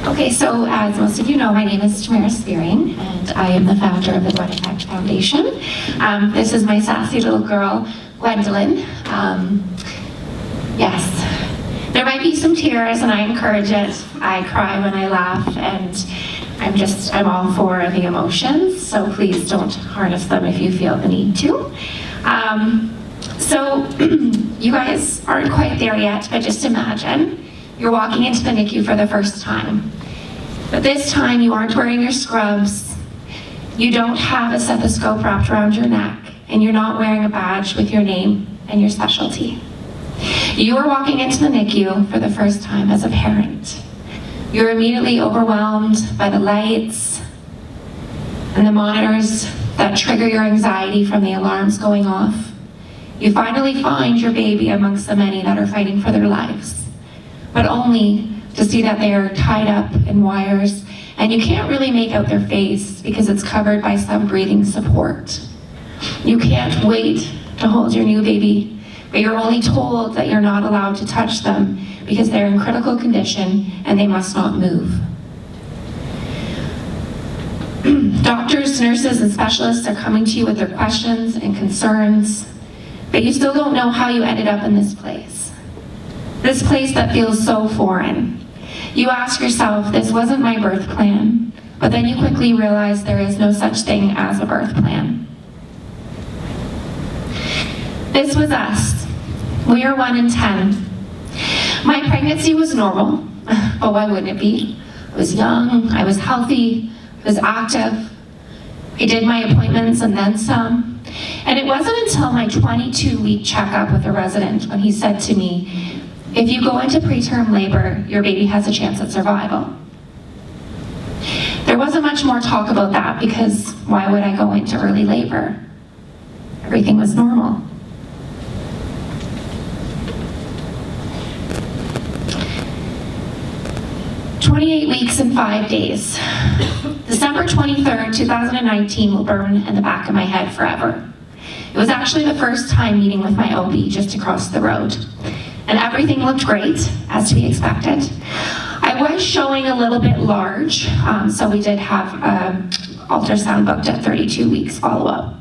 Okay, so as most of you know, my name is Tamara Spearing, and I am the founder of the Blood Effect Foundation. This is my sassy little girl, Gwendolyn. Yes, there might be some tears, and I encourage it. I cry when I laugh, and I'm all for the emotions, so please don't harness them if you feel the need to. So you guys aren't quite there yet, but just imagine you're walking into the NICU for the first time. But this time you aren't wearing your scrubs, you don't have a stethoscope wrapped around your neck, and you're not wearing a badge with your name and your specialty. You are walking into the NICU for the first time as a parent. You're immediately overwhelmed by the lights and the monitors that trigger your anxiety from the alarms going off. You finally find your baby amongst the many that are fighting for their lives, but only to see that they are tied up in wires, and you can't really make out their face because it's covered by some breathing support. You can't wait to hold your new baby, but you're only told that you're not allowed to touch them because they're in critical condition and they must not move. Doctors, nurses, and specialists are coming to you with their questions and concerns, but you still don't know how you ended up in this place. This place that feels so foreign. You ask yourself, this wasn't my birth plan, but then you quickly realize there is no such thing as a birth plan. This was us. We are 1 in 10. My pregnancy was normal, but why wouldn't it be? I was young, I was healthy, I was active. I did my appointments and then some. And it wasn't until my 22-week checkup with a resident when he said to me, if you go into preterm labor, your baby has a chance at survival. There wasn't much more talk about that because why would I go into early labor? Everything was normal. "28 weeks and 5 days. December 23rd, 2019 will burn in the back of my head forever. It was actually the first time meeting with my OB just across the road. And everything looked great, as to be expected. I was showing a little bit large, so we did have ultrasound booked at 32 weeks follow-up.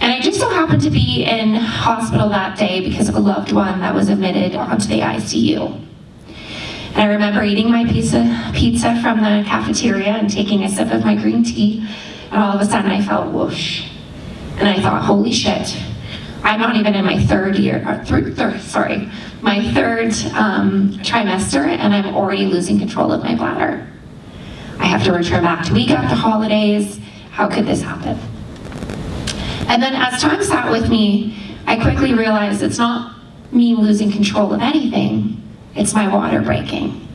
And I just so happened to be in hospital that day because of a loved one that was admitted onto the ICU. And I remember eating my pizza from the cafeteria and taking a sip of my green tea, and all of a sudden I felt whoosh. And I thought, holy shit. I'm not even in my my third trimester, and I'm already losing control of my bladder. I have to return back to week after holidays. How could this happen? And then as time sat with me, I quickly realized it's not me losing control of anything, it's my water breaking.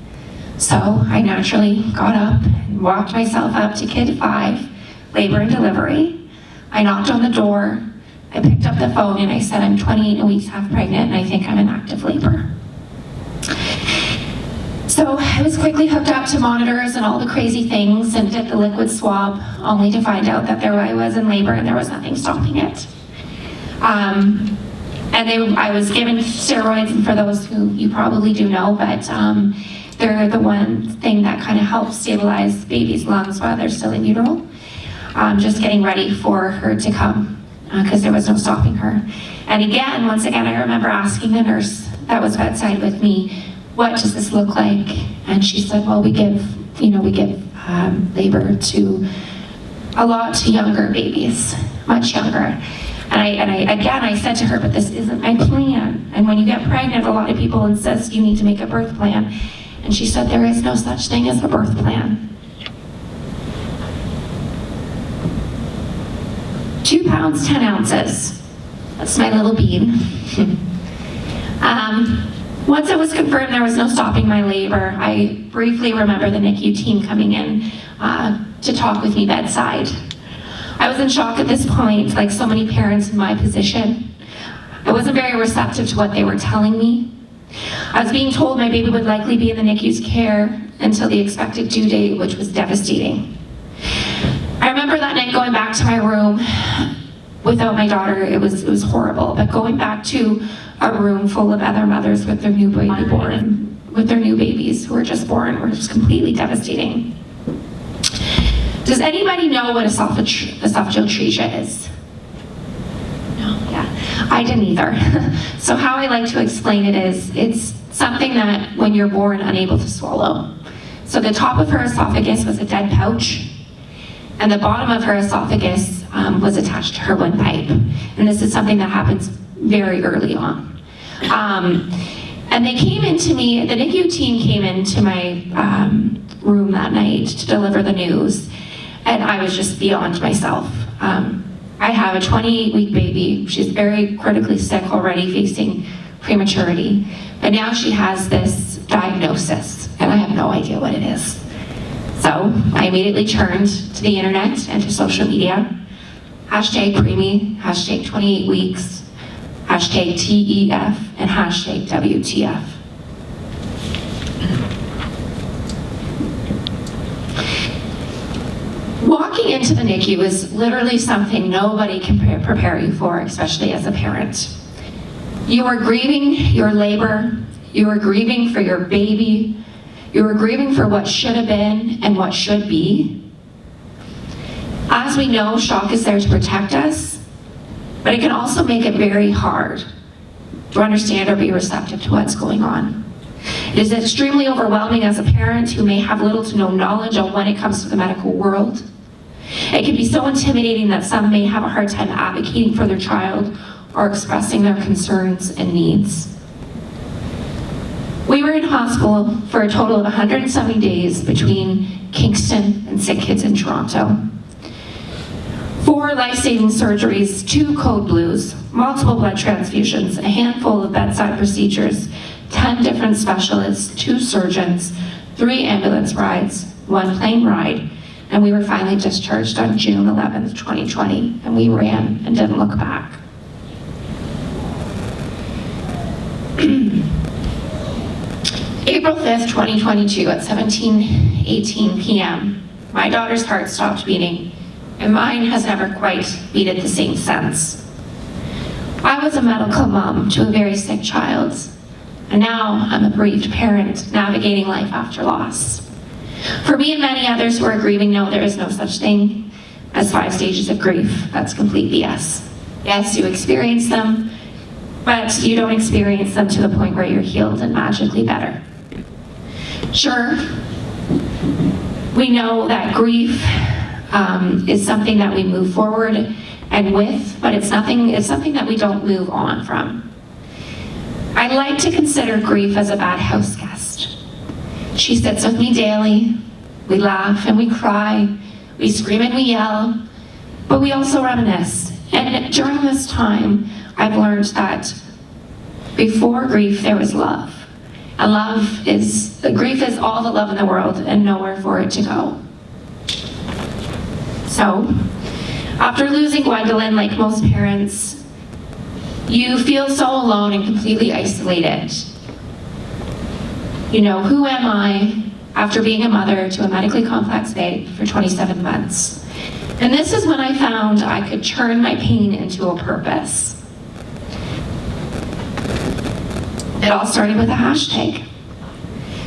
So I naturally got up and walked myself up to kid 5, labor and delivery. I knocked on the door. I picked up the phone and I said, I'm 28 weeks half pregnant and I think I'm in active labor. So I was quickly hooked up to monitors and all the crazy things and did the liquid swab, only to find out that there I was in labor and there was nothing stopping it. I was given steroids, and for those who you probably do know, but they're the one thing that kind of helps stabilize baby's lungs while they're still in utero. Just getting ready for her to come. Because there was no stopping her. And once again, I remember asking the nurse that was bedside with me, what does this look like? And she said, well, we give labor to a lot younger babies, much younger. And I said to her, but this isn't my plan. And when you get pregnant, a lot of people insist you need to make a birth plan. And she said, there is no such thing as a birth plan. 2 pounds, 10 ounces. That's my little bean. Once it was confirmed there was no stopping my labor, I briefly remember the NICU team coming in to talk with me bedside. I was in shock at this point, like so many parents in my position. I wasn't very receptive to what they were telling me. I was being told my baby would likely be in the NICU's care until the expected due date, which was devastating. I remember that night going back to my room without my daughter. It was horrible, but going back to a room full of other mothers with their new baby born with their new babies who were just born were just completely devastating. Does anybody know what esophageal atresia is? No, yeah, I didn't either. So how I like to explain it is, it's something that when you're born unable to swallow. So the top of her esophagus was a dead pouch, and the bottom of her esophagus was attached to her windpipe. And this is something that happens very early on. And they came into me, the NICU team came into my room that night to deliver the news, and I was just beyond myself. I have a 28-week baby. She's very critically sick already, facing prematurity. But now she has this diagnosis, and I have no idea what it is. So I immediately turned to the internet and to social media. Hashtag preemie, hashtag 28 weeks, hashtag TEF, and hashtag WTF. Walking into the NICU is literally something nobody can prepare you for, especially as a parent. You are grieving your labor, you are grieving for your baby, you are grieving for what should have been and what should be. As we know, shock is there to protect us, but it can also make it very hard to understand or be receptive to what's going on. It is extremely overwhelming as a parent who may have little to no knowledge on when it comes to the medical world. It can be so intimidating that some may have a hard time advocating for their child or expressing their concerns and needs. We were in hospital for a total of 170 days between Kingston and Sick Kids in Toronto. 4 life-saving surgeries, 2 code blues, multiple blood transfusions, a handful of bedside procedures, 10 different specialists, 2 surgeons, 3 ambulance rides, 1 plane ride, and we were finally discharged on June 11th, 2020, and we ran and didn't look back. April 5th, 2022 at 17:18 p.m., my daughter's heart stopped beating, and mine has never quite beat at the same sense. I was a medical mom to a very sick child, and now I'm a bereaved parent navigating life after loss. For me and many others who are grieving know there is no such thing as 5 stages of grief. That's complete BS. Yes, you experience them, but you don't experience them to the point where you're healed and magically better. Sure, we know that grief is something that we move forward and with, but it's something that we don't move on from. I like to consider grief as a bad house guest. She sits with me daily. We laugh and we cry. We scream and we yell, but we also reminisce. And during this time, I've learned that before grief, there was love. And grief is all the love in the world and nowhere for it to go. So, after losing Gwendolyn, like most parents, you feel so alone and completely isolated. You know, who am I after being a mother to a medically complex babe for 27 months? And this is when I found I could turn my pain into a purpose. It all started with a hashtag.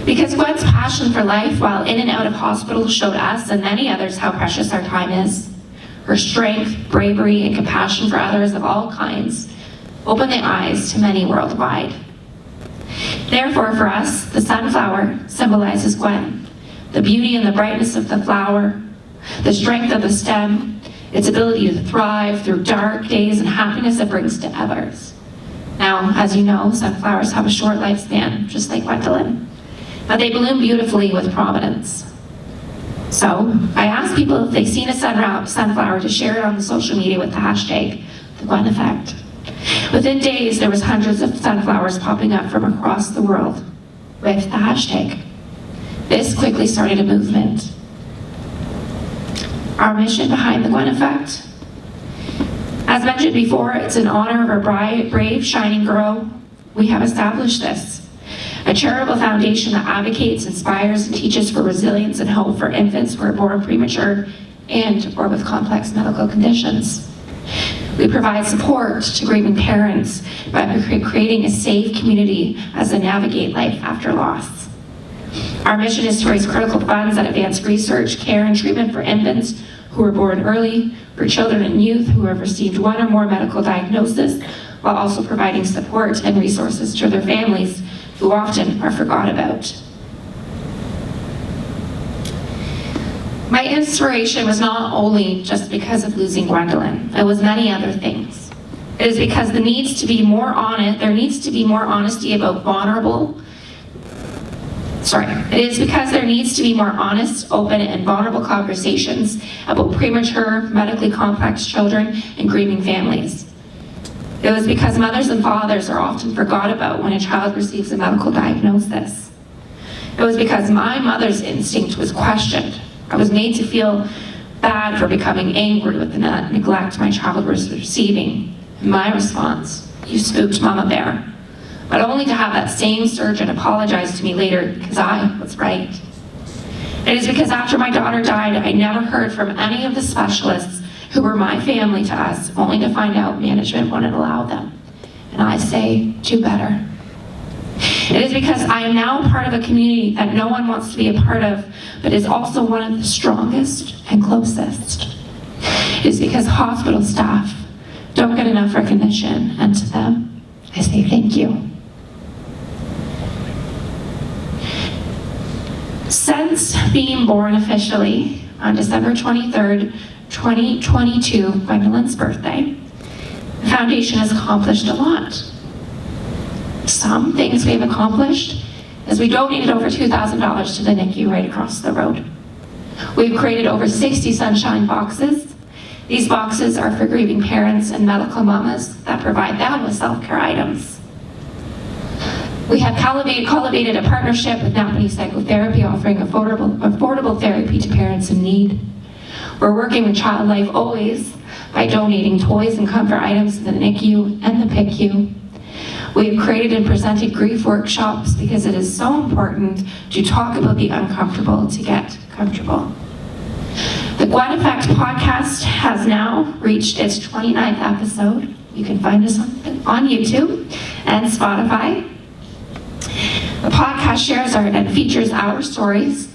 Because Gwen's passion for life while in and out of hospital showed us and many others how precious our time is. Her strength, bravery, and compassion for others of all kinds opened the eyes to many worldwide. Therefore, for us, the sunflower symbolizes Gwen, the beauty and the brightness of the flower, the strength of the stem, its ability to thrive through dark days and happiness it brings to others. Now, as you know, sunflowers have a short lifespan, just like Gwendolyn, but they bloom beautifully with providence. So, I asked people if they've seen a sunflower to share it on the social media with the hashtag, the Gwen Effect. Within days, there was hundreds of sunflowers popping up from across the world with the hashtag. This quickly started a movement. Our mission behind the Gwen Effect? As mentioned before, it's in honor of our brave, shining girl. We have established this. A charitable foundation that advocates, inspires, and teaches for resilience and hope for infants who are born premature and or with complex medical conditions. We provide support to grieving parents by creating a safe community as they navigate life after loss. Our mission is to raise critical funds that advance research, care, and treatment for infants who were born early, for children and youth who have received one or more medical diagnoses, while also providing support and resources to their families who often are forgotten about. My inspiration was not only just because of losing Gwendolyn, it was many other things. It is because there needs to be more honesty about it is because there needs to be more honest, open, and vulnerable conversations about premature, medically complex children and grieving families. It was because mothers and fathers are often forgot about when a child receives a medical diagnosis. It was because my mother's instinct was questioned. I was made to feel bad for becoming angry with the neglect my child was receiving. And my response, "You spooked Mama Bear," but only to have that same surgeon apologize to me later because I was right. It is because after my daughter died, I never heard from any of the specialists who were my family to us, only to find out management wouldn't allow them. And I say, do better. It is because I am now part of a community that no one wants to be a part of, but is also one of the strongest and closest. It is because hospital staff don't get enough recognition, and to them, I say thank you. Since being born officially on December 23rd, 2022, Gwendolyn's birthday, the foundation has accomplished a lot. Some things we have accomplished is we donated over $2,000 to the NICU right across the road. We've created over 60 sunshine boxes. These boxes are for grieving parents and medical mamas that provide them with self-care items. We have cultivated a partnership with Napanee Psychotherapy, offering affordable therapy to parents in need. We're working with Child Life Always by donating toys and comfort items to the NICU and the PICU. We have created and presented grief workshops because it is so important to talk about the uncomfortable to get comfortable. The Gwen Effect podcast has now reached its 29th episode. You can find us on YouTube and Spotify. The podcast shares and features our stories,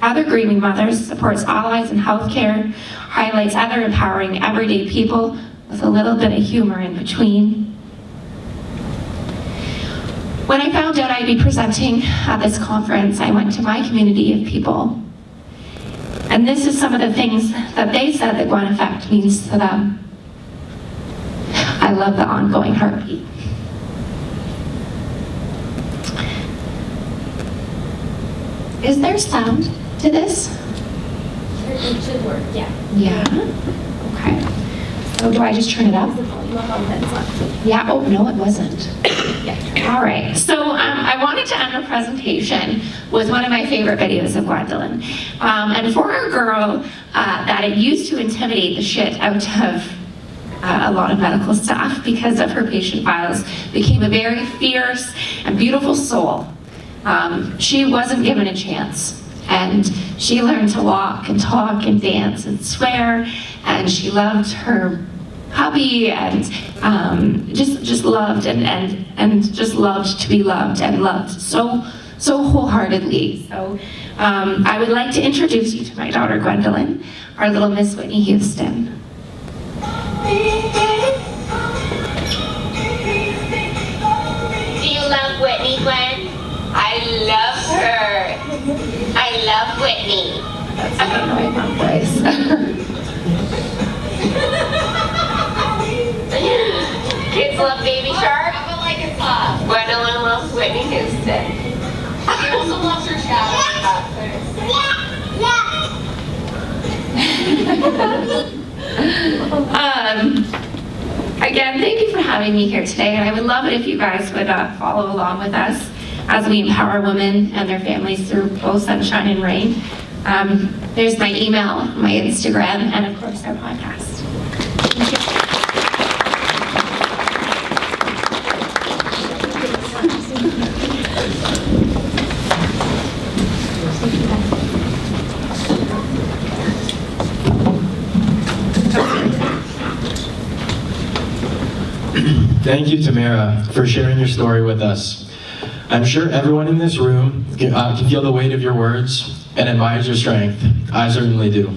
other grieving mothers, supports allies in healthcare, highlights other empowering everyday people with a little bit of humor in between. When I found out I'd be presenting at this conference, I went to my community of people. And this is some of the things that they said the Gwen Effect means to them. I love the ongoing heartbeat. Is there sound to this? It should work, yeah. Yeah? Okay. So do I just turn it up? Yeah, oh, no, it wasn't. Yeah. All right, so I wanted to end the presentation with one of my favorite videos of Gwendolyn. And for a girl that it used to intimidate the shit out of a lot of medical staff because of her patient files, became a very fierce and beautiful soul. She wasn't given a chance, and she learned to walk and talk and dance and swear, and she loved her hubby and just loved and just loved to be loved and loved so wholeheartedly. So I would like to introduce you to my daughter Gwendolyn, our little Miss Whitney Houston. Do you love Whitney, Gwen? I love her. I love Whitney. That's not my mom voice. Kids love Baby Shark. I feel like it's hot. Gwendolyn loves Whitney Houston. She also loves her shadow. Again, thank you for having me here today, and I would love it if you guys would follow along with us as we empower women and their families through both sunshine and rain. There's my email, my Instagram, and of course our podcast. Thank you. Thank you, Tamara, for sharing your story with us. I'm sure everyone in this room can feel the weight of your words and admires your strength. I certainly do.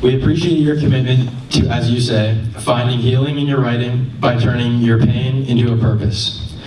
We appreciate your commitment to, as you say, finding healing in your writing by turning your pain into a purpose.